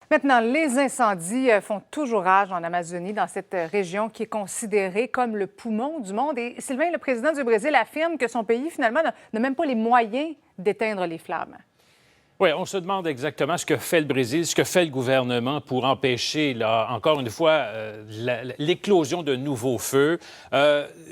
Maintenant, les incendies font toujours rage en Amazonie, dans cette région qui est considérée comme le poumon du monde. Et Sylvain, le président du Brésil, affirme que son pays, finalement, n'a même pas les moyens d'éteindre les flammes. Oui, on se demande exactement ce que fait le Brésil, ce que fait le gouvernement pour empêcher, là, encore une fois, l'éclosion de nouveaux feux.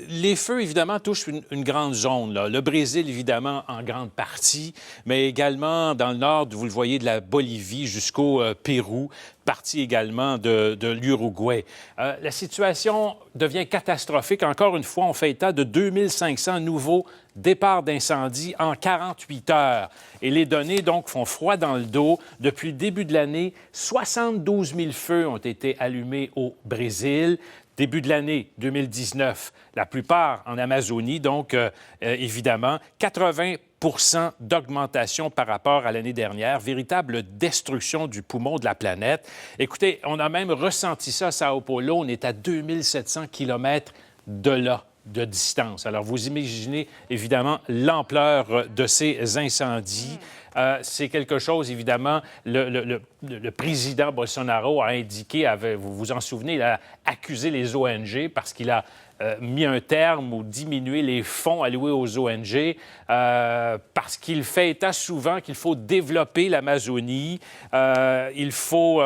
Les feux, évidemment, touchent une grande zone, là. Le Brésil, évidemment, en grande partie, mais également dans le nord, vous le voyez, de la Bolivie jusqu'au Pérou, partie également de l'Uruguay. La situation devient catastrophique. Encore une fois, on fait état de 2500 nouveaux départs d'incendie en 48 heures. Et les données, donc, font froid dans le dos. Depuis le début de l'année, 72 000 feux ont été allumés au Brésil. Début de l'année 2019, la plupart en Amazonie, donc, évidemment, 80 d'augmentation par rapport à l'année dernière, véritable destruction du poumon de la planète. Écoutez, on a même ressenti ça à Sao Paulo, on est à 2700 km de là de distance. Alors, vous imaginez évidemment l'ampleur de ces incendies. C'est quelque chose, évidemment, le président Bolsonaro a indiqué, vous vous en souvenez, il a accusé les ONG parce qu'il a mis un terme ou diminué les fonds alloués aux ONG parce qu'il fait état souvent qu'il faut développer l'Amazonie, il faut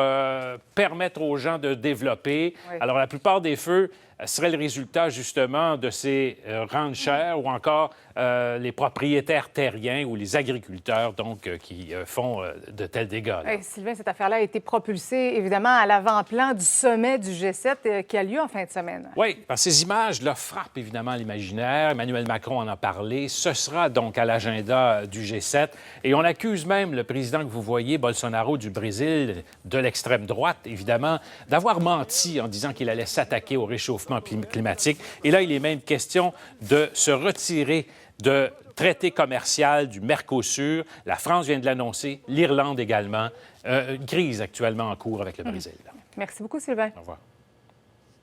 permettre aux gens de développer. Oui. Alors, la plupart des feux serait le résultat, justement, de ces ranchers ou encore les propriétaires terriens ou les agriculteurs, donc, qui font de tels dégâts. Hey, Sylvain, cette affaire-là a été propulsée, évidemment, à l'avant-plan du sommet du G7 qui a lieu en fin de semaine. Oui, parce que ces images-là frappent, évidemment, l'imaginaire. Emmanuel Macron en a parlé. Ce sera donc à l'agenda du G7. Et on accuse même le président que vous voyez, Bolsonaro du Brésil, de l'extrême droite, évidemment, d'avoir menti en disant qu'il allait s'attaquer au réchauffement climatique. Et là, il est même question de se retirer de traité commercial du Mercosur. La France vient de l'annoncer, l'Irlande également. Une crise actuellement en cours avec le Brésil. Merci beaucoup, Sylvain. Au revoir.